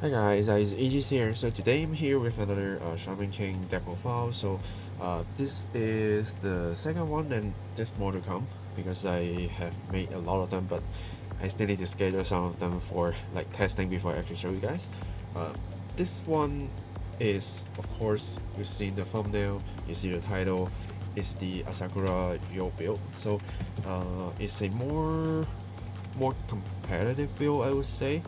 Hi guys, it's Aegis here. So today I'm here with another Shaman King deck profile. This is the second one and there's more to come because I have made a lot of them, but I still need to schedule some of them for like testing before I actually show you guys. Uh, this one is, of course, you've seen the thumbnail, you see the title, it's the Asakura Yoh build. It's a more competitive build, I would say,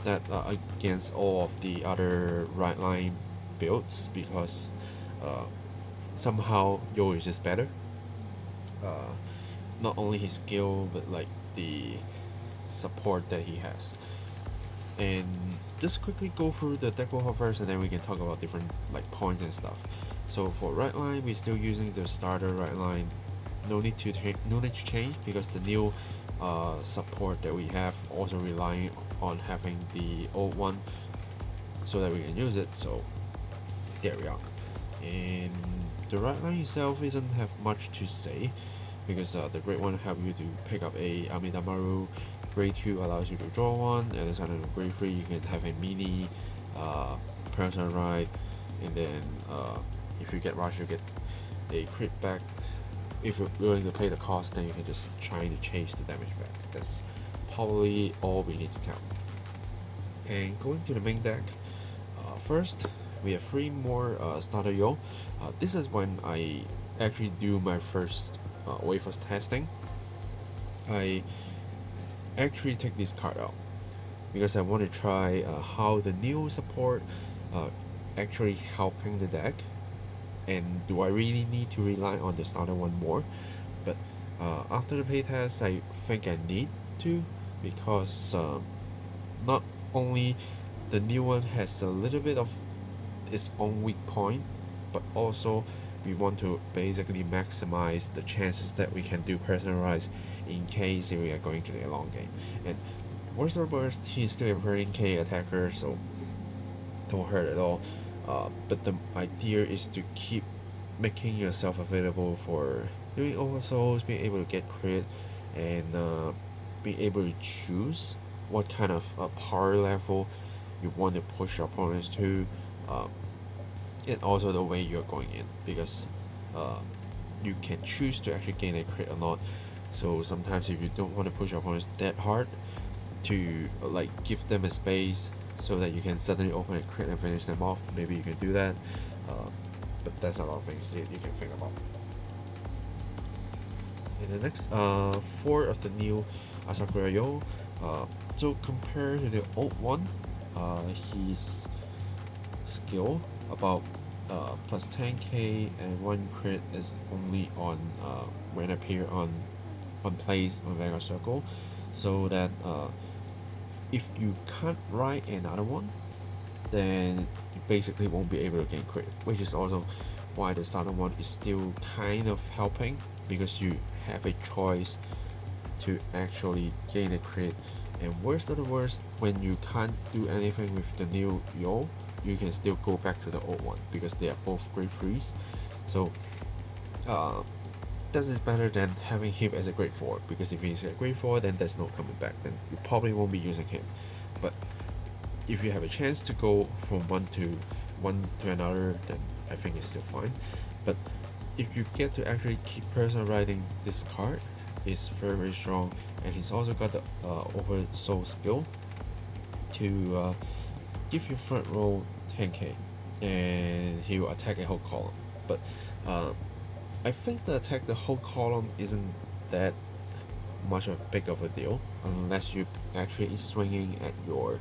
that against all of the other right line builds because uh, somehow Yoh is just better. Uh, Not only his skill but like the support that he has. And just quickly go through the deck profile first, and then we can talk about different like points and stuff. So for right line, we're still using the starter right line. No need to change because the new support that we have also relying on having the old one so that we can use it. So there we are. And the right line itself doesn't have much to say because the grade 1 help you to pick up a Amidamaru, grade 2 allows you to draw one, and then on grade 3 you can have a mini person ride, and then if you get rush you get a crit back. If you're willing to pay the cost, then you can just try to chase the damage back. That's probably all we need to count. And going to the main deck, first we have 3 more starter Yoh. This is when I actually do my first wave of testing. I actually take this card out because I want to try how the new support actually helping the deck, and do I really need to rely on the starter one more. But after the playtest, I think I need to, because not only the new one has a little bit of its own weak point, but also we want to basically maximize the chances that we can do personalize in case we are going to the long game. And worst or worst, he's still a 13k attacker, so don't hurt at all. But the idea is to keep making yourself available for doing oversouls, being able to get crit, and being able to choose what kind of power level you want to push your opponents to, and also the way you're going in, because uh, you can choose to actually gain a crit or not. So sometimes if you don't want to push your opponents that hard, to like give them a space so that you can suddenly open a crit and finish them off, maybe you can do that. But that's a lot of things that you can think about. And the next 4 of the new Asakura Yoh. So compared to the old one, his skill about plus 10k and 1 crit is only on when appear on place on Vanguard Circle, so that if you can't write another one, then you basically won't be able to gain crit, which is also why the starter one is still kind of helping, because you have a choice to actually gain a crit. And worst of the worst, when you can't do anything with the new Yoh, you can still go back to the old one because they are both grade 3s. So this is better than having him as a grade 4, because if he's a grade 4, then there's no coming back, then you probably won't be using him. But if you have a chance to go from one to another, then I think it's still fine. But if you get to actually keep person riding this card, it's very, very strong, and he's also got the oversoul skill to give you front row 10k, and he will attack a whole column. But I think the attack the whole column isn't that much of a big of a deal unless you actually swinging at your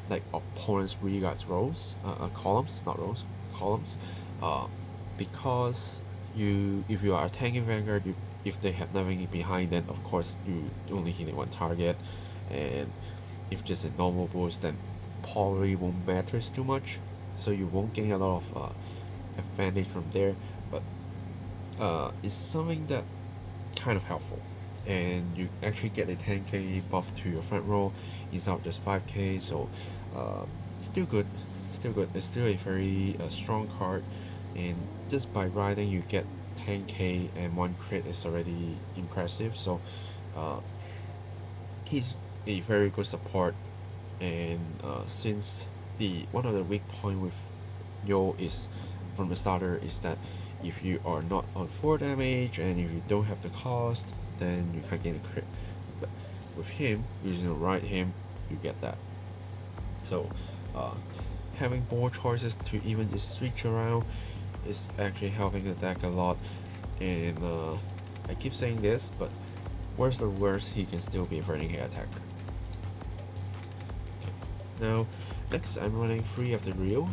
like opponent's regards rows, columns, not rows, columns, because if you are attacking Vanguard, if they have nothing behind, then of course you only hitting one target, and if just a normal boost, then probably won't matters too much, so you won't gain a lot of advantage from there. But it's something that kind of helpful, and you actually get a 10k buff to your front row instead of just 5k. So still good, it's still a very strong card, and just by riding you get 10k and 1 crit is already impressive. So he's a very good support, and since the one of the weak point with Yoh is from the starter is that if you are not on 4 damage and if you don't have the cost, then you can't get a crit. But with him, using the right him, you get that. So having more choices to even just switch around is actually helping the deck a lot. And I keep saying this, but worst of worst, he can still be a very hit attacker. Okay. Now, next I'm running 3 of the Rio.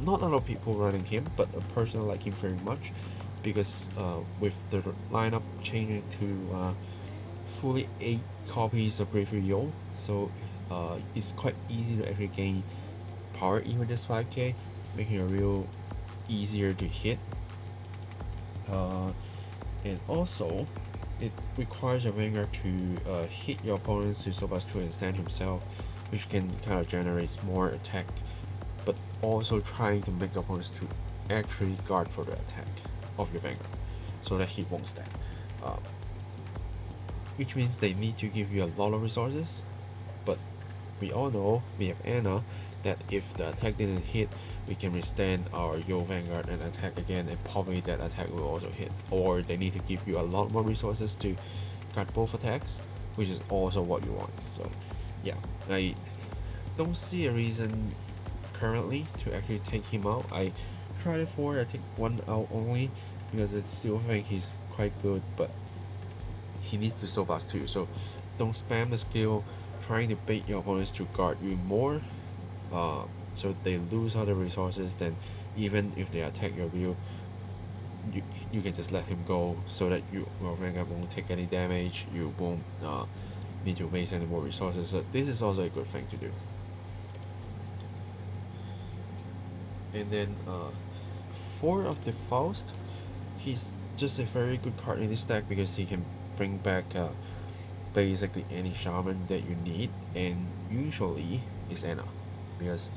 Not a lot of people running him, but I personally like him very much because with the lineup changing to fully 8 copies of Brave Yoh, so it's quite easy to actually gain power even just 5k, making a real easier to hit. And also it requires a Vanguard to hit your opponents to so to and stand himself, which can kind of generate more attack, but also trying to make the opponents to actually guard for the attack of your Vanguard so that he won't stand. Which means they need to give you a lot of resources, but we all know, we have Anna, that if the attack didn't hit, we can withstand our Yoh Vanguard and attack again, and probably that attack will also hit. Or they need to give you a lot more resources to guard both attacks, which is also what you want. So yeah, I don't see a reason currently to actually take him out. I tried it for, I take one out only because I still think he's quite good, but he needs to soul blast too, so don't spam the skill trying to bait your opponents to guard you more, so they lose other resources. Then even if they attack your view, you can just let him go so that your Vanguard won't take any damage, you won't need to waste any more resources. So this is also a good thing to do. And then 4 of the Faust, he's just a very good card in this deck because he can bring back basically any shaman that you need, and usually it's Anna, because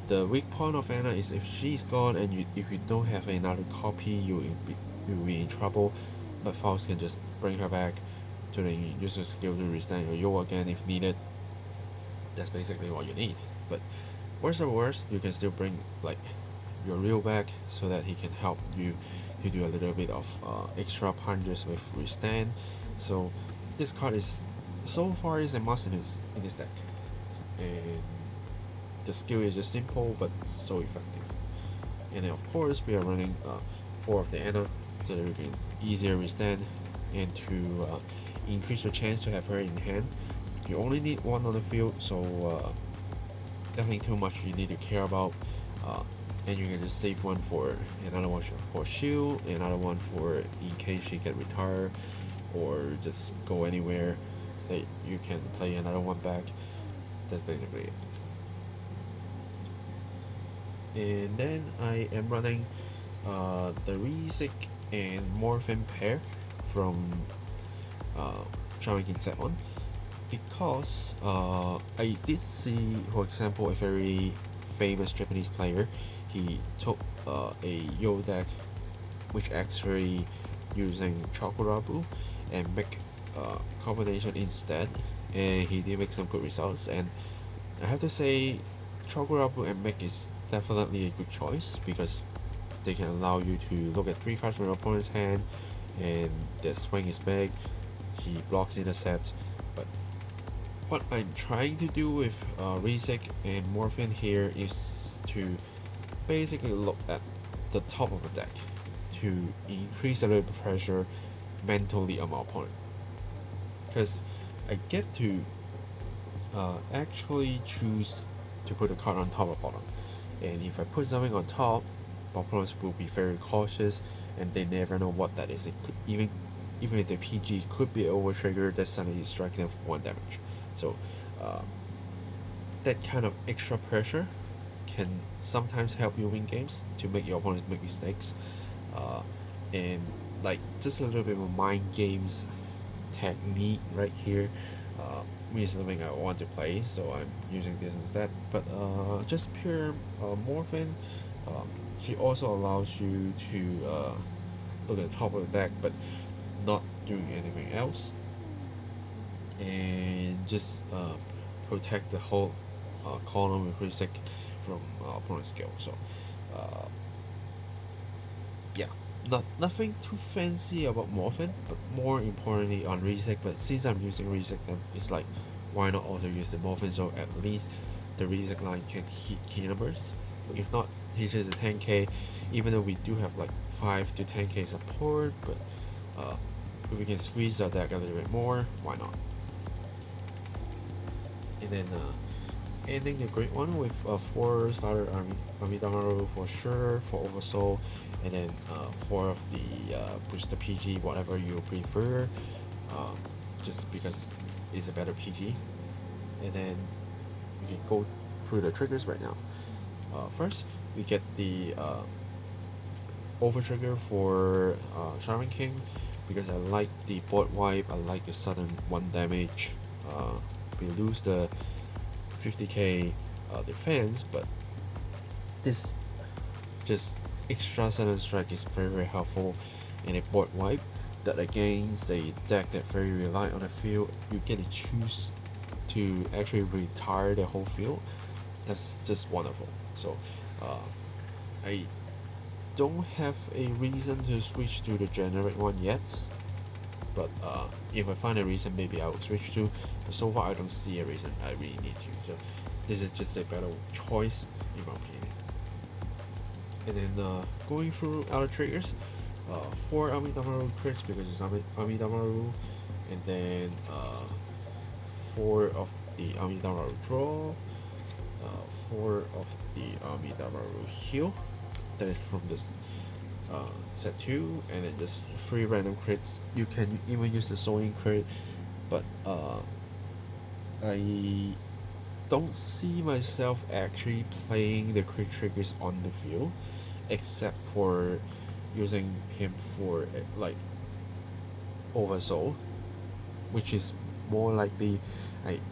the weak point of Anna is if she's gone and if you don't have another copy, you'll be in trouble. But Faust can just bring her back to the use a skill to restand your Yoh again if needed. That's basically what you need. But worst of worst, you can still bring like your Rio back so that he can help you to do a little bit of extra punches with withstand. So this card is so far is a must in this deck, and the skill is just simple but so effective. And then of course we are running 4 of the Anna so that we can easier withstand, and to increase your chance to have her in hand. You only need 1 on the field, so nothing too much you need to care about. And you can just save 1 for another one for shield, another one for in case she get retired or just go anywhere that you can play another one back. That's basically it. And then I am running the Rizik and Morphin pair from Shaman King set 1 because I did see, for example, a very famous Japanese player. He took a Yoh deck which actually using Chokurabu and make a combination instead, and he did make some good results. And I have to say Chokurabu and Mech is definitely a good choice because they can allow you to look at 3 cards from your opponent's hand, and their swing is big, he blocks intercepts. But what I'm trying to do with Rizik and Morphin here is to basically look at the top of the deck to increase a little bit of pressure mentally on my opponent, because I get to actually choose to put a card on top or bottom, and if I put something on top, my opponents will be very cautious and they never know what that is. It could even if the PG could be over triggered, that's suddenly striking them for 1 damage. So that kind of extra pressure can sometimes help you win games to make your opponents make mistakes, and like just a little bit of mind games technique right here is something I want to play, so I'm using this instead. But just pure Morphin, he also allows you to look at the top of the deck but not doing anything else, and just protect the whole column with reset from opponent skill. So yeah, nothing too fancy about morphin, but more importantly on reset. But since I'm using reset, then it's like, why not also use the morphin, so at least the reset line can hit key numbers. If not, he says a 10k, even though we do have like 5 to 10k support, but if we can squeeze our deck a little bit more, why not? And then ending the great one with 4 starter Amidamaru for sure, for Oversoul, and then 4 of the booster PG, whatever you prefer, just because it's a better PG. And then we can go through the triggers right now. First, we get the over trigger for Shaman King, because I like the board wipe, I like the sudden 1 damage. We lose the 50k defense, but this just extra sudden strike is very helpful in a board wipe, that against a deck that very rely on the field, you get to choose to actually retire the whole field. That's just wonderful. So I don't have a reason to switch to the generic one yet, but if I find a reason, maybe I will switch to, but so far I don't see a reason I really need to. So this is just a better choice in my opinion. And then going through other triggers, 4 Amidamaru crits because it's Amidamaru, and then 4 of the Amidamaru draw, 4 of the Amidamaru heal, that is from this set 2, and then just 3 random crits. You can even use the sewing crit, but I don't see myself actually playing the crit triggers on the field, except for using him for like Oversoul, which is more likely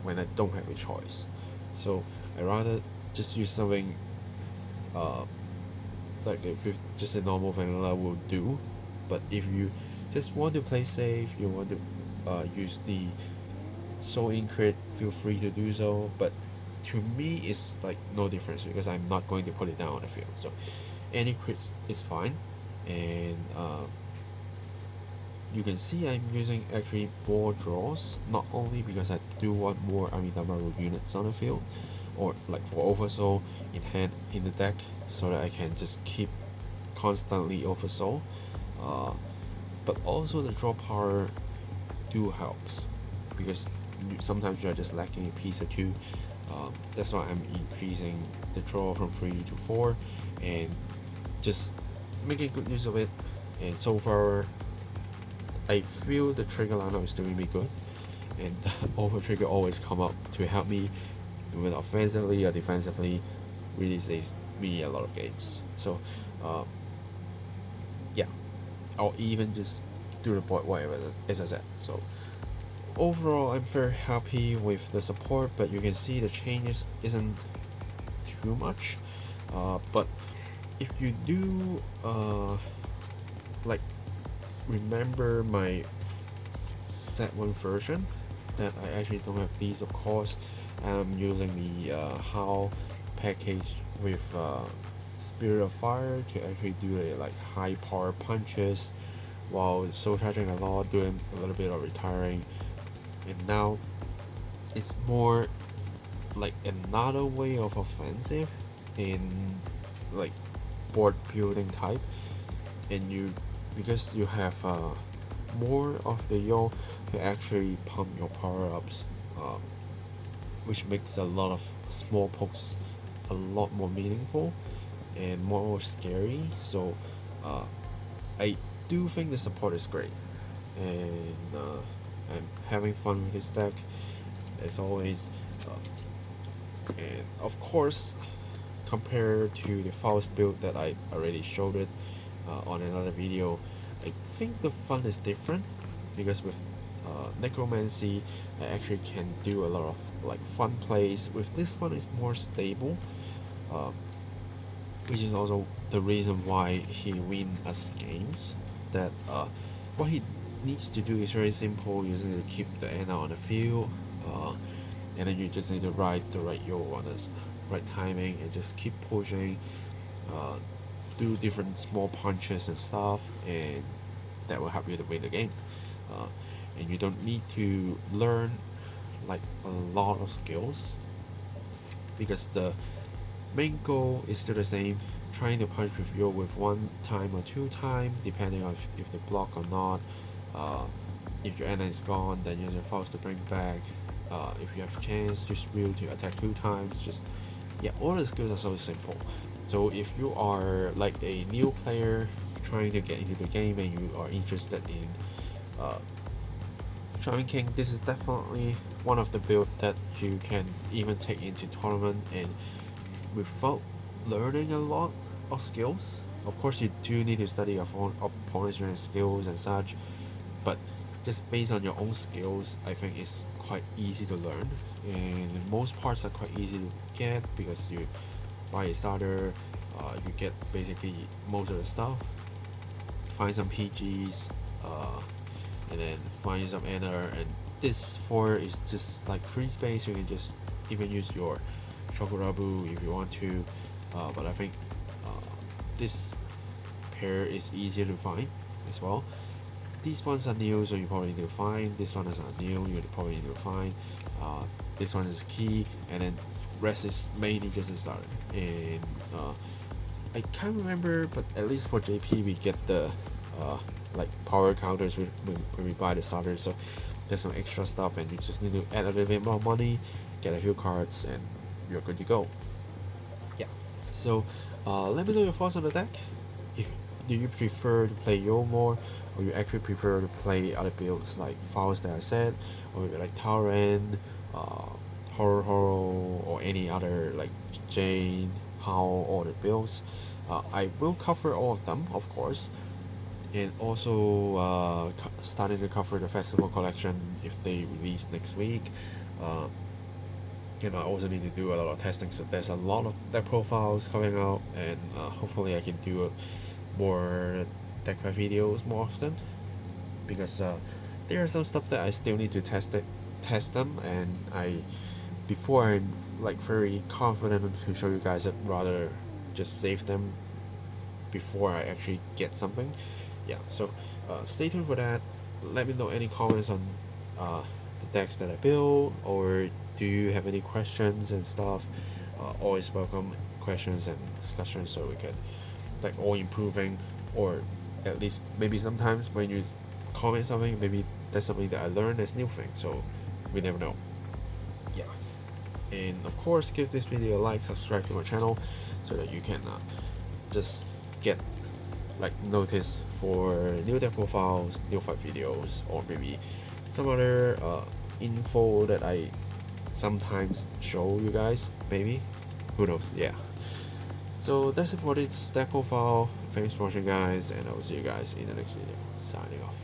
when I don't have a choice. So I rather just use something like if just a normal vanilla will do. But if you just want to play safe, you want to use the soul in crit, feel free to do so. But to me, it's like no difference because I'm not going to put it down on the field. So any crits is fine, and you can see I'm using actually more draws, not only because I do want more Amidamaru units on the field, or like for Oversoul in hand in the deck, so that I can just keep constantly Oversoul, but also the draw power do helps, because sometimes you're just lacking a piece or two. That's why I'm increasing the draw from 3 to 4 and just making good use of it. And so far I feel the trigger lineup is doing me good, and the over trigger always come up to help me, whether offensively or defensively, really saves me a lot of games. So yeah, I'll even just do the board wipe as I said. So overall, I'm very happy with the support, but you can see the changes isn't too much. But if you do like remember my set 1 version, that I actually don't have these, of course. I'm using the HAL package with Spirit of Fire to actually do a like high power punches while soul charging a lot, doing a little bit of retiring. And now it's more like another way of offensive in like board building type, and because you have more of the Yoh to actually pump your power-ups, which makes a lot of small pokes a lot more meaningful and more scary. So I do think the support is great, and I'm having fun with this deck as always. And of course, compared to the Faust build that I already showed it on another video, I think the fun is different, because with Necromancy I actually can do a lot of like fun plays. With this one, it's more stable, which is also the reason why he wins us games. That what he needs to do is very simple, using to keep the Ana on the field, and then you just need to ride the right Yoh on this right timing and just keep pushing, do different small punches and stuff, and that will help you to win the game. uh, and you don't need to learn like a lot of skills, because the main goal is still the same, trying to punch with Yoh with 1 time or 2 time depending on if they block or not. If your enemy is gone, then use your force to bring back. If you have a chance, just will to attack 2 times. Just yeah, all the skills are so simple. So if you are like a new player trying to get into the game and you are interested in Shaman King, this is definitely one of the builds that you can even take into tournament and without learning a lot of skills. Of course, you do need to study your opponent's skills and such, but just based on your own skills, I think it's quite easy to learn, and most parts are quite easy to get because you buy a starter, you get basically most of the stuff, find some PGs, and then find some enter, and this 4 is just like free space. You can just even use your Shokurabu if you want to, but I think this pair is easier to find as well. These ones are new, so you probably need to find. This one is not new, you probably need to find. This one is key, and then rest is mainly just a starter. And I can't remember, but at least for JP we get the like power counters when we buy the starter, so there's some extra stuff, and you just need to add a little bit more money, get a few cards, and you're good to go. Yeah, so let me know your thoughts on the deck. Do you prefer to play Yoh more, or you actually prefer to play other builds like Faust that I said, or like Tauren, Horror, or any other like Jane, Howl, all the builds? I will cover all of them, of course, and also starting to cover the festival collection if they release next week. And I also need to do a lot of testing, so there's a lot of deck profiles coming out, and hopefully I can do more deck fight videos more often, because there are some stuff that I still need to test them, and before I'm like very confident to show you guys, I'd rather just save them before I actually get something. Yeah, so stay tuned for that. Let me know any comments on the decks that I build, or do you have any questions and stuff? Always welcome questions and discussions, so we can like all improving, or at least maybe sometimes when you comment something, maybe that's something that I learned as new thing, so we never know. Yeah, and of course give this video a like, subscribe to my channel so that you can just get like notice for new deck profiles, new fight videos, or maybe some other info that I sometimes show you guys, maybe, who knows. Yeah, so that's it for this deck profile. Thanks for watching guys, and I will see you guys in the next video. Signing off.